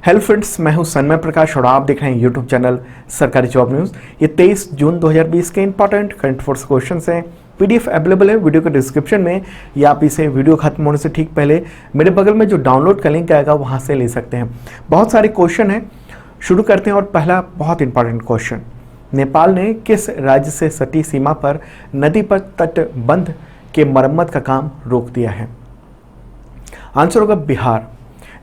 Hello friends, मैं हूं सन्मय प्रकाश और आप देख रहे हैं यूट्यूब चैनल सरकारी जॉब न्यूज़। ये 23 जून 2020 के इंपॉर्टेंट करंट अफेयर्स क्वेश्चंस हैं। पीडीएफ अवेलेबल है वीडियो के डिस्क्रिप्शन में, या आप इसे वीडियो खत्म होने से ठीक पहले मेरे बगल में जो डाउनलोड का लिंक आएगा वहाँ से ले सकते हैं। बहुत सारे क्वेश्चन हैं, शुरू करते हैं। और पहला बहुत इंपॉर्टेंट क्वेश्चन, नेपाल ने किस राज्य से सटी सीमा पर नदी पर तटबंध के मरम्मत का काम रोक दिया है? आंसर होगा बिहार।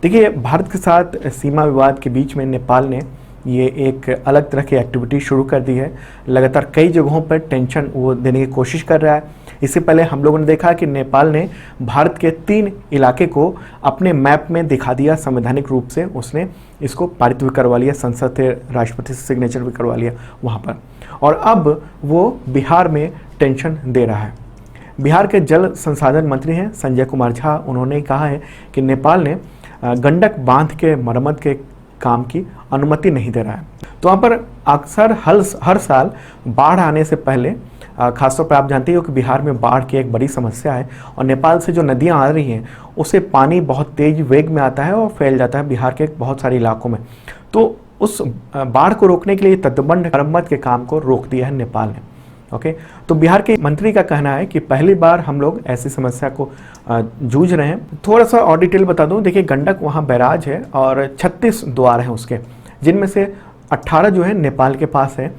देखिए, भारत के साथ सीमा विवाद के बीच में नेपाल ने ये एक अलग तरह की एक्टिविटी शुरू कर दी है। लगातार कई जगहों पर टेंशन वो देने की कोशिश कर रहा है। इससे पहले हम लोगों ने देखा कि नेपाल ने भारत के 3 इलाके को अपने मैप में दिखा दिया, संवैधानिक रूप से उसने इसको पारित भी करवा लिया, संसद से राष्ट्रपति से सिग्नेचर भी करवा लिया वहाँ पर। और अब वो बिहार में टेंशन दे रहा है। बिहार के जल संसाधन मंत्री हैं संजय कुमार झा। उन्होंने कहा है कि नेपाल ने गंडक बांध के मरम्मत के काम की अनुमति नहीं दे रहा है। तो वहाँ पर अक्सर हर साल बाढ़ आने से पहले, खासतौर पर आप जानते हो कि बिहार में बाढ़ की एक बड़ी समस्या है और नेपाल से जो नदियाँ आ रही हैं उससे पानी बहुत तेज वेग में आता है और फैल जाता है बिहार के बहुत सारे इलाकों में। तो उस बाढ़ को रोकने के लिए तटबंध मरम्मत के काम को रोक दिया है नेपाल ने। ओके, तो बिहार के मंत्री का कहना है कि पहली बार हम लोग ऐसी समस्या को जूझ रहे हैं। थोड़ा सा और डिटेल बता दूं। देखिए, गंडक वहाँ बैराज है और 36 द्वार हैं उसके, जिनमें से 18 जो है नेपाल के पास है।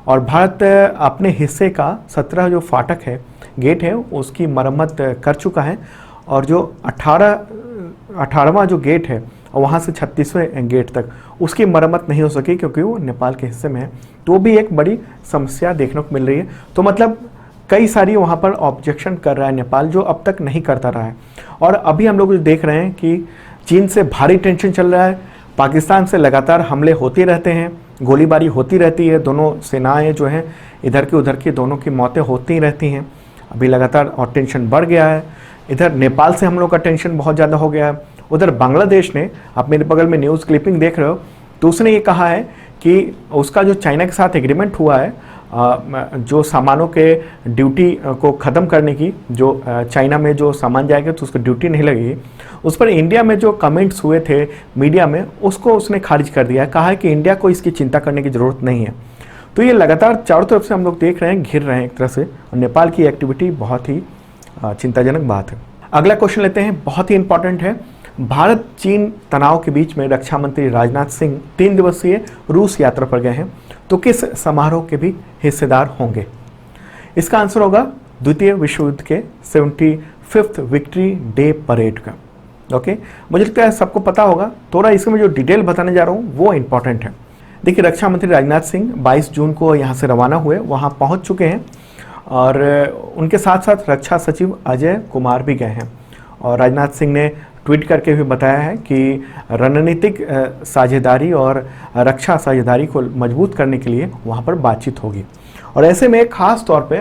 और भारत अपने हिस्से का 17 जो फाटक है, गेट है, उसकी मरम्मत कर चुका है। और जो 18वां जो गेट है वहाँ से 36वें गेट तक उसकी मरम्मत नहीं हो सकी क्योंकि वो नेपाल के हिस्से में है। तो भी एक बड़ी समस्या देखने को मिल रही है। तो मतलब कई सारी वहाँ पर ऑब्जेक्शन कर रहा है नेपाल, जो अब तक नहीं करता रहा है। और अभी हम लोग देख रहे हैं कि चीन से भारी टेंशन चल रहा है, पाकिस्तान से लगातार हमले होते रहते हैं, गोलीबारी होती रहती है, दोनों सेनाएँ जो हैं इधर की उधर की दोनों की मौतें होती रहती हैं। अभी लगातार और टेंशन बढ़ गया है। इधर नेपाल से हम लोग का टेंशन बहुत ज़्यादा हो गया है। उधर बांग्लादेश ने, आप मेरे बगल में न्यूज़ क्लिपिंग देख रहे हो, तो उसने ये कहा है कि उसका जो चाइना के साथ एग्रीमेंट हुआ है, जो सामानों के ड्यूटी को ख़त्म करने की, जो चाइना में जो सामान जाएगा तो उसको ड्यूटी नहीं लगेगी, उस पर इंडिया में जो कमेंट्स हुए थे मीडिया में, उसको उसने खारिज कर दिया है। कहा है कि इंडिया को इसकी चिंता करने की ज़रूरत नहीं है। तो ये लगातार चारों तरफ से हम लोग देख रहे हैं, घिर रहे हैं एक तरह से। और नेपाल की एक्टिविटी बहुत ही चिंताजनक बात है। अगला क्वेश्चन लेते हैं, बहुत ही इंपॉर्टेंट है। भारत चीन तनाव के बीच में रक्षा मंत्री राजनाथ सिंह 3 दिवसीय रूस यात्रा पर गए हैं। तो किस समारोह के भी हिस्सेदार होंगे? इसका आंसर होगा द्वितीय विश्व युद्ध के 75th विक्ट्री डे परेड का। ओके, मुझे लगता है सबको पता होगा। थोड़ा इसमें जो डिटेल बताने जा रहा हूँ वो इंपॉर्टेंट है। देखिए, रक्षा मंत्री राजनाथ सिंह 22 जून को यहाँ से रवाना हुए, वहाँ पहुँच चुके हैं। और उनके साथ साथ रक्षा सचिव अजय कुमार भी गए हैं। और राजनाथ सिंह ने ट्वीट करके भी बताया है कि रणनीतिक साझेदारी और रक्षा साझेदारी को मजबूत करने के लिए वहाँ पर बातचीत होगी। और ऐसे में खास तौर पे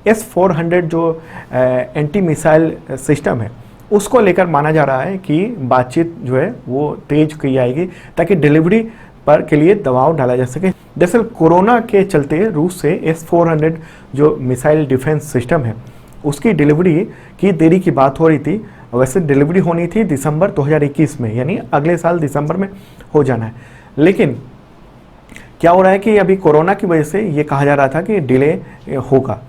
S-400 जो एंटी मिसाइल सिस्टम है उसको लेकर माना जा रहा है कि बातचीत जो है वो तेज की जाएगी, ताकि डिलीवरी पर के लिए दबाव डाला जा सके। दरअसल कोरोना के चलते रूस से S-400 जो मिसाइल डिफेंस सिस्टम है उसकी डिलीवरी की देरी की बात हो रही थी। वैसे डिलीवरी होनी थी दिसंबर 2021 में, यानी अगले साल दिसंबर में हो जाना है। लेकिन क्या हो रहा है कि अभी कोरोना की वजह से ये कहा जा रहा था कि डिले होगा।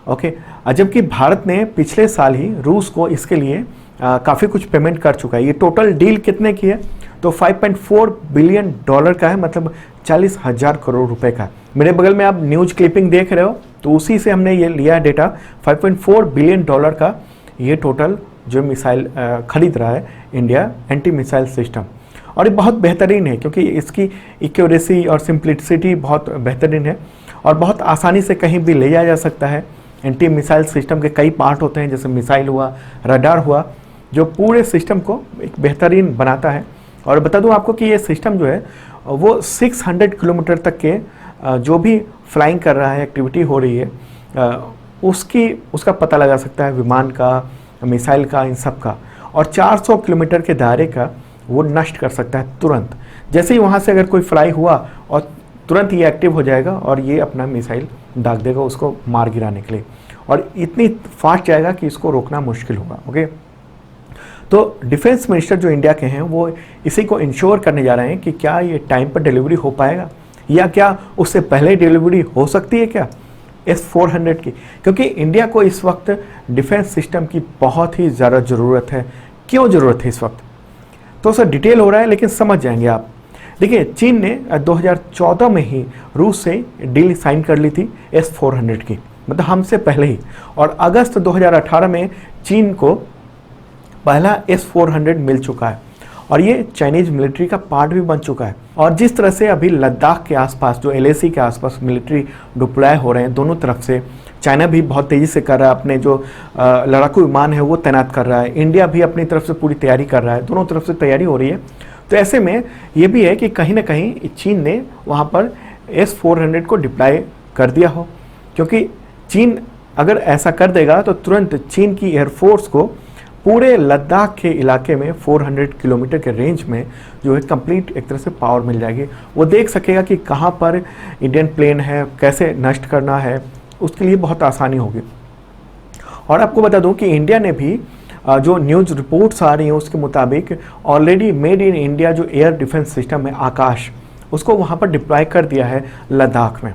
ओके, जबकि भारत ने पिछले साल ही रूस को इसके लिए काफ़ी कुछ पेमेंट कर चुका है। ये टोटल डील कितने की है? तो $5.4 बिलियन का है, मतलब 40,000 करोड़ रुपए का। मेरे बगल में आप न्यूज़ क्लिपिंग देख रहे हो, तो उसी से हमने ये लिया डेटा। $5.4 बिलियन का ये टोटल जो मिसाइल खरीद रहा है इंडिया, एंटी मिसाइल सिस्टम। और ये बहुत बेहतरीन है क्योंकि इसकी एक्यूरेसी और सिंप्लिसिटी बहुत बेहतरीन है और बहुत आसानी से कहीं भी ले जाया जा सकता है। एंटी मिसाइल सिस्टम के कई पार्ट होते हैं, जैसे मिसाइल हुआ, रडार हुआ, जो पूरे सिस्टम को एक बेहतरीन बनाता है। और बता दूं आपको कि ये सिस्टम जो है वो 600 किलोमीटर तक के जो भी फ्लाइंग कर रहा है, एक्टिविटी हो रही है, उसका पता लगा सकता है, विमान का, मिसाइल का, इन सब का। और 400 किलोमीटर के दायरे का वो नष्ट कर सकता है तुरंत। जैसे ही वहाँ से अगर कोई फ्लाई हुआ और तुरंत ये एक्टिव हो जाएगा और ये अपना मिसाइल दाग देगा उसको मार गिराने के लिए। और इतनी फास्ट जाएगा कि इसको रोकना मुश्किल होगा। ओके, तो डिफेंस मिनिस्टर जो इंडिया के हैं वो इसी को इंश्योर करने जा रहे हैं कि क्या ये टाइम पर डिलीवरी हो पाएगा, या क्या उससे पहले डिलीवरी हो सकती है क्या S-400 की, क्योंकि इंडिया को इस वक्त डिफेंस सिस्टम की बहुत ही ज़्यादा ज़रूरत है। क्यों ज़रूरत है इस वक्त, तो सर डिटेल हो रहा है लेकिन समझ जाएंगे आप। देखिए, चीन ने 2014 में ही रूस से डील साइन कर ली थी S-400 की, मतलब हमसे पहले ही, और अगस्त 2018 में चीन को पहला S-400 मिल चुका है और ये चाइनीज मिलिट्री का पार्ट भी बन चुका है। और जिस तरह से अभी लद्दाख के आसपास जो LAC के आसपास मिलिट्री डिप्लॉय हो रहे हैं दोनों तरफ से, चाइना भी बहुत तेज़ी से कर रहा है, अपने जो लड़ाकू विमान है वो तैनात कर रहा है, इंडिया भी अपनी तरफ से पूरी तैयारी कर रहा है, दोनों तरफ से तैयारी हो रही है। तो ऐसे में ये भी है कि कहीं ना कहीं चीन ने वहाँ पर S-400 को डिप्लॉय कर दिया हो, क्योंकि चीन अगर ऐसा कर देगा तो तुरंत चीन की एयरफोर्स को पूरे लद्दाख के इलाके में 400 किलोमीटर के रेंज में जो है कंप्लीट एक तरह से पावर मिल जाएगी। वो देख सकेगा कि कहाँ पर इंडियन प्लेन है, कैसे नष्ट करना है, उसके लिए बहुत आसानी होगी। और आपको बता दूं कि इंडिया ने भी जो न्यूज़ रिपोर्ट्स आ रही हैं उसके मुताबिक ऑलरेडी मेड इन इंडिया जो एयर डिफेंस सिस्टम है आकाश, उसको वहाँ पर डिप्लॉय कर दिया है लद्दाख में।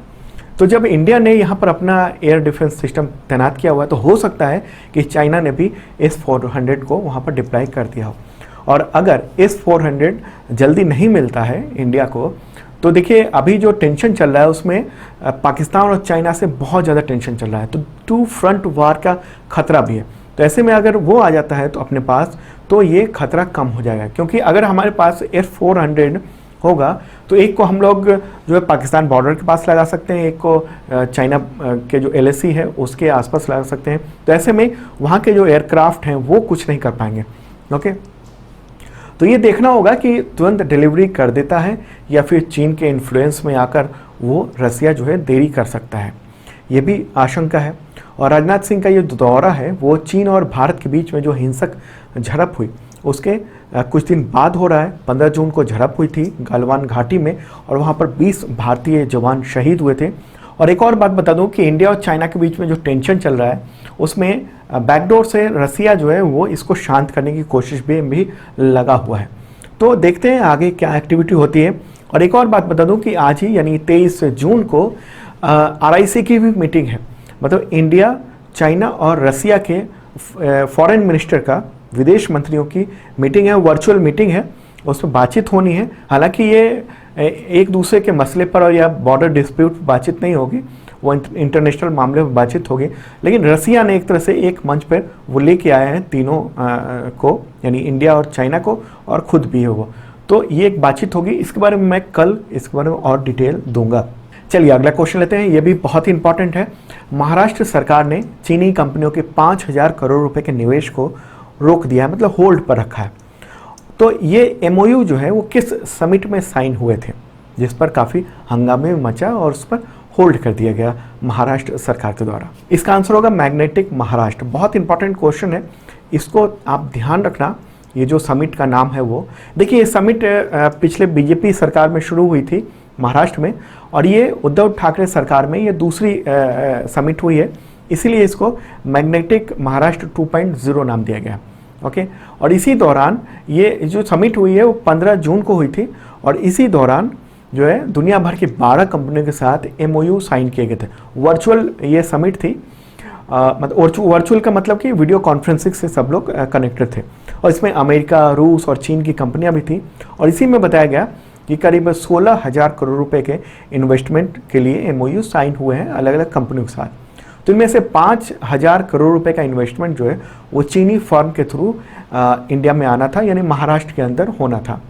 तो जब इंडिया ने यहाँ पर अपना एयर डिफेंस सिस्टम तैनात किया हुआ है तो हो सकता है कि चाइना ने भी S-400 को वहाँ पर डिप्लॉय कर दिया हो। और अगर S-400 जल्दी नहीं मिलता है इंडिया को, तो देखिए अभी जो टेंशन चल रहा है उसमें पाकिस्तान और चाइना से बहुत ज़्यादा टेंशन चल रहा है, तो 2 फ्रंट वार का खतरा भी है। तो ऐसे में अगर वो आ जाता है तो अपने पास, तो ये खतरा कम हो जाएगा, क्योंकि अगर हमारे पास S-400 होगा तो एक को हम लोग जो है पाकिस्तान बॉर्डर के पास लगा सकते हैं, एक को चाइना के जो LAC है उसके आसपास लगा सकते हैं। तो ऐसे में वहाँ के जो एयरक्राफ्ट हैं वो कुछ नहीं कर पाएंगे। ओके, तो ये देखना होगा कि तुरंत डिलीवरी कर देता है या फिर चीन के इन्फ्लुएंस में आकर वो रसिया जो है देरी कर सकता है, ये भी आशंका है। और राजनाथ सिंह का ये दौरा है वो चीन और भारत के बीच में जो हिंसक झड़प हुई उसके कुछ दिन बाद हो रहा है। 15 जून को झड़प हुई थी गलवान घाटी में और वहाँ पर 20 भारतीय जवान शहीद हुए थे। और एक और बात बता दूं कि इंडिया और चाइना के बीच में जो टेंशन चल रहा है उसमें बैकडोर से रसिया जो है वो इसको शांत करने की कोशिश भी लगा हुआ है। तो देखते हैं आगे क्या एक्टिविटी होती है। और एक और बात बता दूं कि आज ही यानी 23 जून को RIC की भी मीटिंग है, मतलब इंडिया, चाइना और रसिया के फॉरेन मिनिस्टर का, विदेश मंत्रियों की मीटिंग है, वर्चुअल मीटिंग है, उसमें बातचीत होनी है। हालांकि ये एक दूसरे के मसले पर और या बॉर्डर डिस्प्यूट बातचीत नहीं होगी, वो इंटरनेशनल मामले पर बातचीत होगी। लेकिन रसिया ने एक तरह से एक मंच पर वो लेके आया है तीनों को, यानी इंडिया और चाइना को और खुद भी है वो। तो ये एक बातचीत होगी, इसके बारे में मैं कल इसके बारे में और डिटेल दूंगा। चलिए अगला क्वेश्चन लेते हैं, ये भी बहुत ही इंपॉर्टेंट है। महाराष्ट्र सरकार ने चीनी कंपनियों के 5,000 करोड़ रुपए के निवेश को रोक दिया है, मतलब होल्ड पर रखा है। तो ये MOU जो है वो किस समिट में साइन हुए थे जिस पर काफ़ी हंगामे मचा और उस पर होल्ड कर दिया गया महाराष्ट्र सरकार के द्वारा? इसका आंसर होगा मैग्नेटिक महाराष्ट्र। बहुत इंपॉर्टेंट क्वेश्चन है, इसको आप ध्यान रखना। ये जो समिट का नाम है वो, देखिए ये समिट पिछले BJP सरकार में शुरू हुई थी महाराष्ट्र में, और ये उद्धव ठाकरे सरकार में ये दूसरी समिट हुई है, इसीलिए इसको मैग्नेटिक महाराष्ट्र 2.0 नाम दिया गया। ओके, और इसी दौरान ये जो समिट हुई है वो 15 जून को हुई थी, और इसी दौरान जो है दुनिया भर की 12 कंपनियों के साथ MOU साइन किए गए थे। वर्चुअल ये समिट थी, मतलब वर्चुअल का मतलब कि वीडियो कॉन्फ्रेंसिंग से सब लोग कनेक्टेड थे, और इसमें अमेरिका, रूस और चीन की कंपनियां भी थी। और इसी में बताया गया कि करीब 16,000 करोड़ रुपए के इन्वेस्टमेंट के लिए MOU साइन हुए हैं अलग अलग कंपनियों के साथ। तो इनमें से 5,000 करोड़ रुपए का इन्वेस्टमेंट जो है वो चीनी फर्म के थ्रू इंडिया में आना था, यानी महाराष्ट्र के अंदर होना था।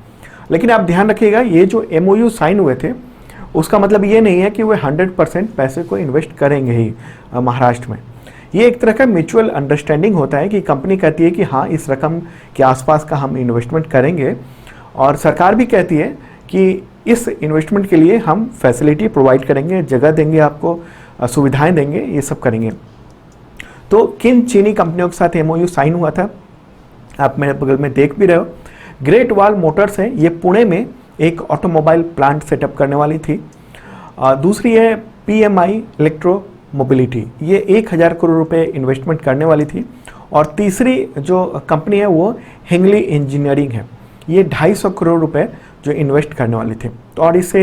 लेकिन आप ध्यान रखिएगा, ये जो MOU साइन हुए थे उसका मतलब ये नहीं है कि वे 100% पैसे को इन्वेस्ट करेंगे ही महाराष्ट्र में। ये एक तरह का म्यूचुअल अंडरस्टैंडिंग होता है कि कंपनी कहती है कि हाँ इस रकम के आसपास का हम इन्वेस्टमेंट करेंगे, और सरकार भी कहती है कि इस इन्वेस्टमेंट के लिए हम फैसिलिटी प्रोवाइड करेंगे, जगह देंगे, आपको सुविधाएं देंगे, ये सब करेंगे। तो किन चीनी कंपनियों के साथ MOU साइन हुआ था आप मेरे बगल में देख भी रहे हो। ग्रेट वॉल मोटर्स है, ये पुणे में एक ऑटोमोबाइल प्लांट सेटअप करने वाली थी। दूसरी है PMI इलेक्ट्रो मोबिलिटी, ये 1,000 करोड़ रुपए इन्वेस्टमेंट करने वाली थी। और तीसरी जो कंपनी है वो हिंगली इंजीनियरिंग है। ये 250 करोड़ रुपए जो इन्वेस्ट करने वाली थी, तो और इससे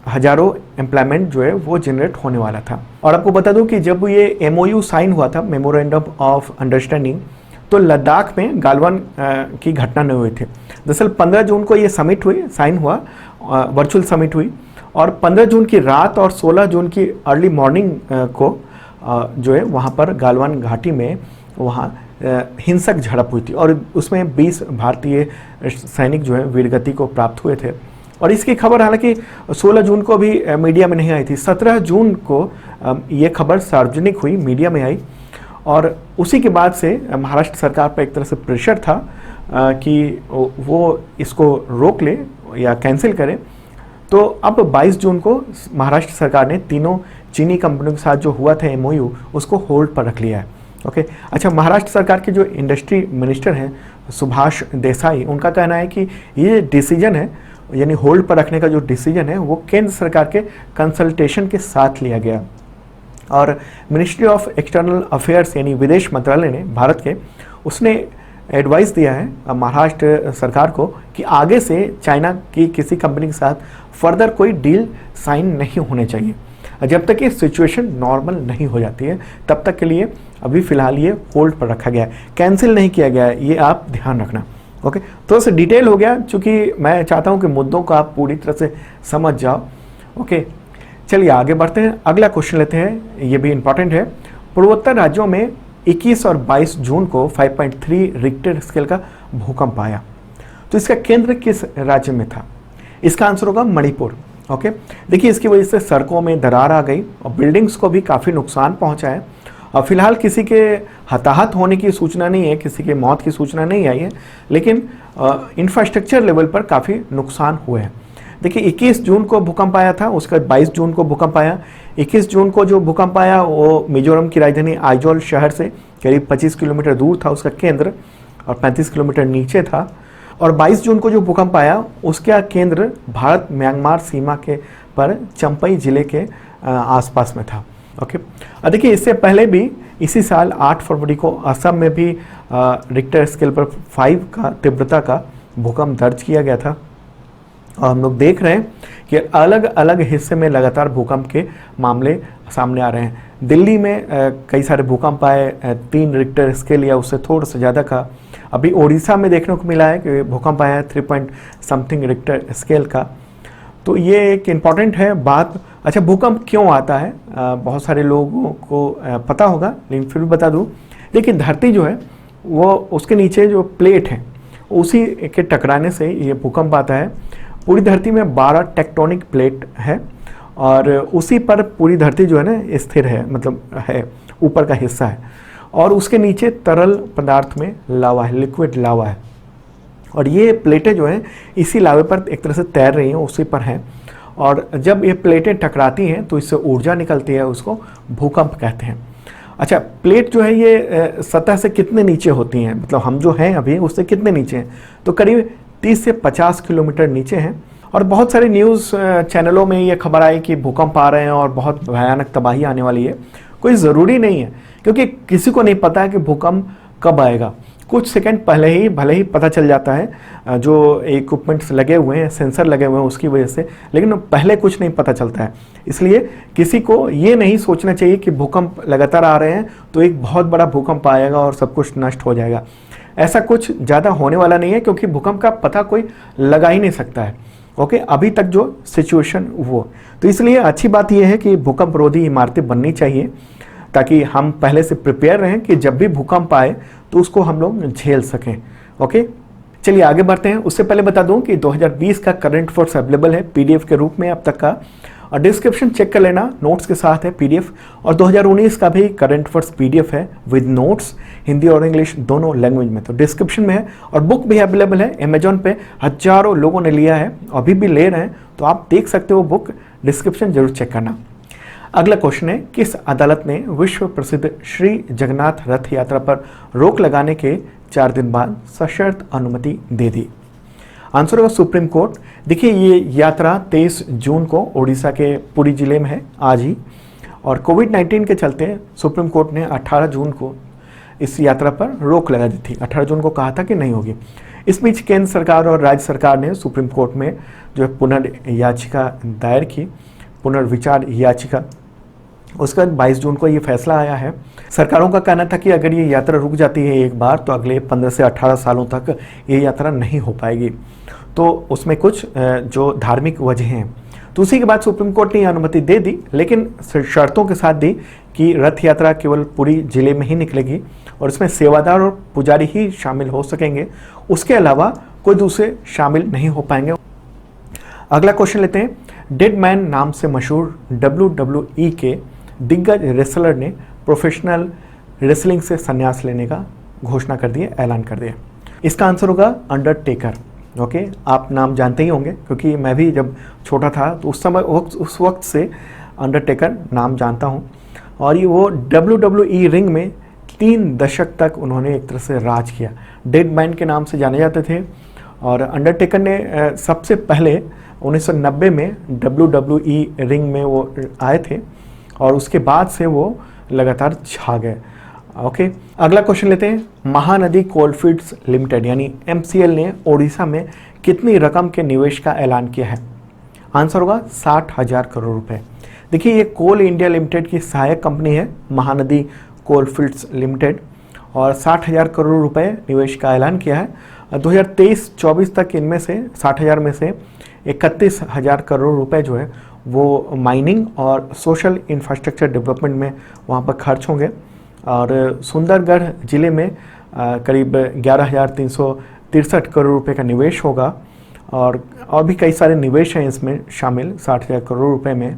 हजारों एम्प्लॉयमेंट जो है वो जनरेट होने वाला था। और आपको बता दूं कि जब ये MOU साइन हुआ था, मेमोरेंडम ऑफ अंडरस्टैंडिंग, तो लद्दाख में गालवान की घटना नहीं हुई थी। दरअसल 15 जून को ये समिट हुई, साइन हुआ, वर्चुअल समिट हुई, और 15 जून की रात और 16 जून की अर्ली मॉर्निंग को जो है वहाँ पर गालवान घाटी में वहाँ हिंसक झड़प हुई थी, और उसमें 20 भारतीय सैनिक जो है वीरगति को प्राप्त हुए थे। और इसकी खबर हालांकि 16 जून को भी मीडिया में नहीं आई थी, 17 जून को ये खबर सार्वजनिक हुई, मीडिया में आई, और उसी के बाद से महाराष्ट्र सरकार पर एक तरह से प्रेशर था कि वो इसको रोक ले या कैंसिल करे। तो अब 22 जून को महाराष्ट्र सरकार ने तीनों चीनी कंपनियों के साथ जो हुआ था MOU उसको होल्ड पर रख लिया है। ओके, अच्छा, महाराष्ट्र सरकार के जो इंडस्ट्री मिनिस्टर हैं सुभाष देसाई, उनका कहना है कि ये डिसीजन है, यानी होल्ड पर रखने का जो डिसीजन है वो केंद्र सरकार के कंसल्टेशन के साथ लिया गया। और मिनिस्ट्री ऑफ एक्सटर्नल अफेयर्स यानी विदेश मंत्रालय ने भारत के उसने एडवाइस दिया है महाराष्ट्र सरकार को कि आगे से चाइना की किसी कंपनी के साथ फर्दर कोई डील साइन नहीं होने चाहिए, जब तक ये सिचुएशन नॉर्मल नहीं हो जाती है तब तक के लिए अभी फ़िलहाल ये होल्ड पर रखा गया है, कैंसिल नहीं किया गया है, ये आप ध्यान रखना। ओके, थोड़ा सा डिटेल हो गया क्योंकि मैं चाहता हूँ कि मुद्दों को आप पूरी तरह से समझ जाओ। ओके, चलिए आगे बढ़ते हैं, अगला क्वेश्चन लेते हैं, ये भी इंपॉर्टेंट है। पूर्वोत्तर राज्यों में 21 और 22 जून को 5.3 रिक्टर स्केल का भूकंप आया, तो इसका केंद्र किस राज्य में था? इसका आंसर होगा मणिपुर। ओके, देखिए इसकी वजह से सड़कों में दरार आ गई और बिल्डिंग्स को भी काफ़ी नुकसान पहुंचा है। और फिलहाल किसी के हताहत होने की सूचना नहीं है, किसी के मौत की सूचना नहीं आई है, लेकिन इंफ्रास्ट्रक्चर लेवल पर काफ़ी नुकसान हुए हैं। देखिए 21 जून को भूकंप आया था, उसका 22 जून को भूकंप आया। 21 जून को जो भूकंप आया वो मिजोरम की राजधानी आइजोल शहर से करीब 25 किलोमीटर दूर था उसका केंद्र, और 35 किलोमीटर नीचे था। और 22 जून को जो भूकंप आया उसका केंद्र भारत म्यांमार सीमा के पर चंपई जिले के आसपास में था। ओके, देखिए इससे पहले भी इसी साल 8 फरवरी को असम में भी रिक्टर स्केल पर 5 का तीव्रता का भूकंप दर्ज किया गया था। और हम लोग देख रहे हैं कि अलग अलग हिस्से में लगातार भूकंप के मामले सामने आ रहे हैं। दिल्ली में कई सारे भूकंप आए, 3 रिक्टर स्केल या उससे थोड़ा सा ज़्यादा का। अभी ओडिशा में देखने को मिला है कि भूकंप आया है 3.something रिक्टर स्केल का। तो ये एक इम्पॉर्टेंट है बात। अच्छा, भूकंप क्यों आता है बहुत सारे लोगों को पता होगा, लेकिन फिर भी बता दूँ। देखिए धरती जो है वो उसके नीचे जो प्लेट है उसी के टकराने से ये भूकंप आता है। पूरी धरती में 12 टेक्टोनिक प्लेट है और उसी पर पूरी धरती जो है ना स्थिर है, मतलब है, ऊपर का हिस्सा है, और उसके नीचे तरल पदार्थ में लावा है, लिक्विड लावा है। और ये प्लेटें जो हैं इसी लावे पर एक तरह से तैर रही हैं, उसी पर हैं। और जब ये प्लेटें टकराती हैं तो इससे ऊर्जा निकलती है, उसको भूकंप कहते हैं। अच्छा, प्लेट जो है ये सतह से कितने नीचे होती हैं, मतलब हम जो हैं अभी उससे कितने नीचे हैं? तो करीब 30 से 50 किलोमीटर नीचे हैं। और बहुत सारे न्यूज़ चैनलों में ये खबर आई कि भूकंप आ रहे हैं और बहुत भयानक तबाही आने वाली है। कोई ज़रूरी नहीं है, क्योंकि किसी को नहीं पता है कि भूकंप कब आएगा। कुछ सेकंड पहले ही भले ही पता चल जाता है, जो इक्विपमेंट्स लगे हुए हैं, सेंसर लगे हुए हैं उसकी वजह से, लेकिन पहले कुछ नहीं पता चलता है। इसलिए किसी को ये नहीं सोचना चाहिए कि भूकंप लगातार आ रहे हैं तो एक बहुत बड़ा भूकंप आएगा और सब कुछ नष्ट हो जाएगा। ऐसा कुछ ज़्यादा होने वाला नहीं है, क्योंकि भूकंप का पता कोई लगा ही नहीं सकता है। ओके, अभी तक जो सिचुएशन वो, तो इसलिए अच्छी बात यह है कि भूकंप रोधी इमारतें बननी चाहिए, ताकि हम पहले से प्रिपेयर रहें कि जब भी भूकंप आए तो उसको हम लोग झेल सकें। ओके, चलिए आगे बढ़ते हैं। उससे पहले बता दूं कि 2020 का करंट अफेयर्स अवेलेबल है PDF के रूप में अब तक का, और डिस्क्रिप्शन चेक कर लेना, नोट्स के साथ है PDF। और 2019 का भी करंट अफेयर्स PDF है विद नोट्स, हिंदी और इंग्लिश दोनों लैंग्वेज में, तो डिस्क्रिप्शन में है। और बुक भी अवेलेबल है अमेजॉन पे, हजारों लोगों ने लिया है, अभी भी ले रहे हैं, तो आप देख सकते हो बुक, डिस्क्रिप्शन जरूर चेक करना। अगला क्वेश्चन है, किस अदालत ने विश्व प्रसिद्ध श्री जगन्नाथ रथ यात्रा पर रोक लगाने के 4 दिन बाद सशर्त अनुमति दे दी? आंसर होगा सुप्रीम कोर्ट। देखिए ये यात्रा 23 जून को उड़ीसा के पुरी जिले में है आज ही, और कोविड-19 के चलते सुप्रीम कोर्ट ने 18 जून को इस यात्रा पर रोक लगा दी थी। 18 जून को कहा था कि नहीं होगी। इस बीच केंद्र सरकार और राज्य सरकार ने सुप्रीम कोर्ट में जो पुनर्याचिका दायर की, पुनर्विचार याचिका, उसका 22 जून को ये फैसला आया है। सरकारों का कहना था कि अगर ये यात्रा रुक जाती है एक बार तो अगले 15 से 18 सालों तक ये यात्रा नहीं हो पाएगी। तो उसमें कुछ जो धार्मिक वजह हैं, तो उसी के बाद सुप्रीम कोर्ट ने अनुमति दे दी, लेकिन शर्तों के साथ दी कि रथ यात्रा केवल पुरी जिले में ही निकलेगी और इसमें सेवादार और पुजारी ही शामिल हो सकेंगे, उसके अलावा कोई दूसरे शामिल नहीं हो पाएंगे। अगला क्वेश्चन लेते हैं। डेड मैन नाम से मशहूर WWE के दिग्गज रेसलर ने प्रोफेशनल रेसलिंग से संन्यास लेने का घोषणा कर दी, ऐलान कर दिया। इसका आंसर होगा अंडरटेकर। ओके, आप नाम जानते ही होंगे क्योंकि मैं भी जब छोटा था तो उस वक्त से अंडरटेकर नाम जानता हूं। और ये वो WWE रिंग में 3 दशक तक उन्होंने एक तरह से राज किया। डेड मैन के नाम से जाने जाते थे और अंडरटेकर ने सबसे पहले 1990 में WWE रिंग में वो आए थे और उसके बाद से वो लगातार छा गए। ओके, अगला क्वेश्चन लेते हैं। महानदी कोलफील्ड्स लिमिटेड यानी MCL ने ओडिशा में कितनी रकम के निवेश का ऐलान किया है? आंसर होगा 60,000 करोड़ रुपए। देखिए, ये कोल इंडिया लिमिटेड की सहायक कंपनी है महानदी कोलफील्ड्स लिमिटेड, और 60,000 करोड़ रुपए निवेश का ऐलान किया है। 2023-24 तक इनमें से 60,000 में से 31,000 करोड़ रुपए जो है वो माइनिंग और सोशल इंफ्रास्ट्रक्चर डेवलपमेंट में वहाँ पर खर्च होंगे। और सुंदरगढ़ जिले में करीब 11,363 करोड़ रुपए का निवेश होगा और भी कई सारे निवेश हैं इसमें शामिल 60,000 करोड़ रुपए में।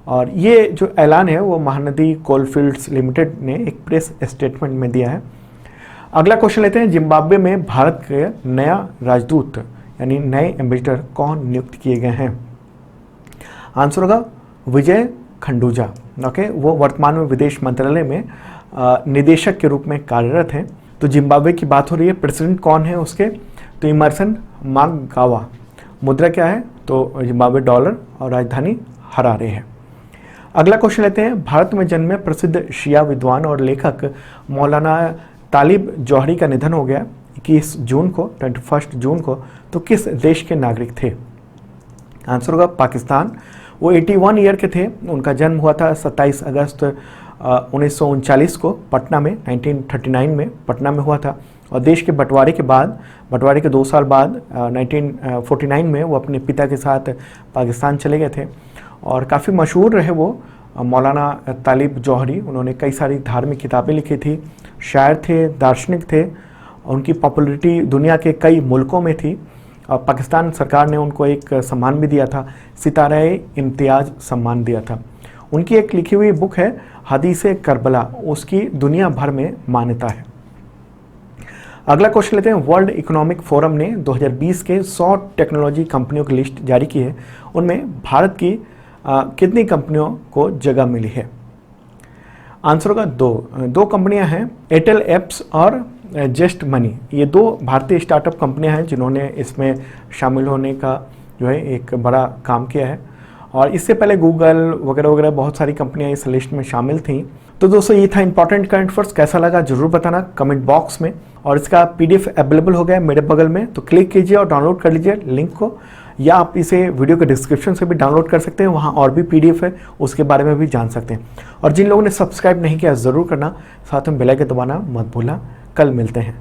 और ये जो ऐलान है वो महानदी कोलफील्ड्स लिमिटेड ने एक प्रेस स्टेटमेंट में दिया है। अगला क्वेश्चन लेते हैं। जिम्बाब्वे में भारत के नया राजदूत यानी नए एम्बेसडर कौन नियुक्त किए गए हैं? आंसर होगा विजय खंडूजा। ओके, वो वर्तमान में विदेश मंत्रालय में निदेशक के रूप में कार्यरत हैं। तो जिम्बाब्वे की बात हो रही है, प्रेसिडेंट कौन है उसके? तो इमरसन मांगगावा। मुद्रा क्या है? तो जिम्बाब्वे डॉलर और राजधानी हरारे है। अगला क्वेश्चन लेते हैं। भारत में जन्मे प्रसिद्ध शिया विद्वान और लेखक मौलाना तालिब जौहरी का निधन हो गया 21 जून को, 21 जून को। तो किस देश के नागरिक थे? आंसर होगा पाकिस्तान। वो 81 ईयर के थे। उनका जन्म हुआ था 27 अगस्त 1939 को पटना में, 1939 में पटना में हुआ था। और देश के बंटवारे के 2 साल बाद 1949 में वो अपने पिता के साथ पाकिस्तान चले गए थे। और काफ़ी मशहूर रहे वो मौलाना तालिब जौहरी। उन्होंने कई सारी धार्मिक किताबें लिखी थी, शायर थे, दार्शनिक थे। उनकी पॉपुलरिटी दुनिया के कई मुल्कों में थी और पाकिस्तान सरकार ने उनको एक सम्मान भी दिया था, सितारे इम्तियाज सम्मान दिया था। उनकी एक लिखी हुई बुक है हदीसे करबला, उसकी दुनिया भर में मान्यता है। अगला क्वेश्चन लेते हैं। वर्ल्ड इकोनॉमिक फोरम ने 2020 के 100 टेक्नोलॉजी कंपनियों की लिस्ट जारी की है। उनमें भारत की कितनी कंपनियों को जगह मिली है? आंसर होगा 2 कंपनियां हैं, एयरटेल एप्स और जस्ट मनी। ये 2 भारतीय स्टार्टअप कंपनियां हैं जिन्होंने इसमें शामिल होने का जो है एक बड़ा काम किया है। और इससे पहले गूगल वगैरह वगैरह बहुत सारी कंपनियां इस लिस्ट में शामिल थीं। तो दोस्तों, ये था इंपॉर्टेंट करंट अफेयर्स। कैसा लगा जरूर बताना कमेंट बॉक्स में। और इसका PDF अवेलेबल हो गया है मेरे बगल में, तो क्लिक कीजिए और डाउनलोड कर लीजिए लिंक को, या आप इसे वीडियो के डिस्क्रिप्शन से भी डाउनलोड कर सकते हैं। वहाँ और भी PDF है, उसके बारे में भी जान सकते हैं। और जिन लोगों ने सब्सक्राइब नहीं किया ज़रूर करना, साथ में बेल आइकन दबाना मत भूलना। कल मिलते हैं।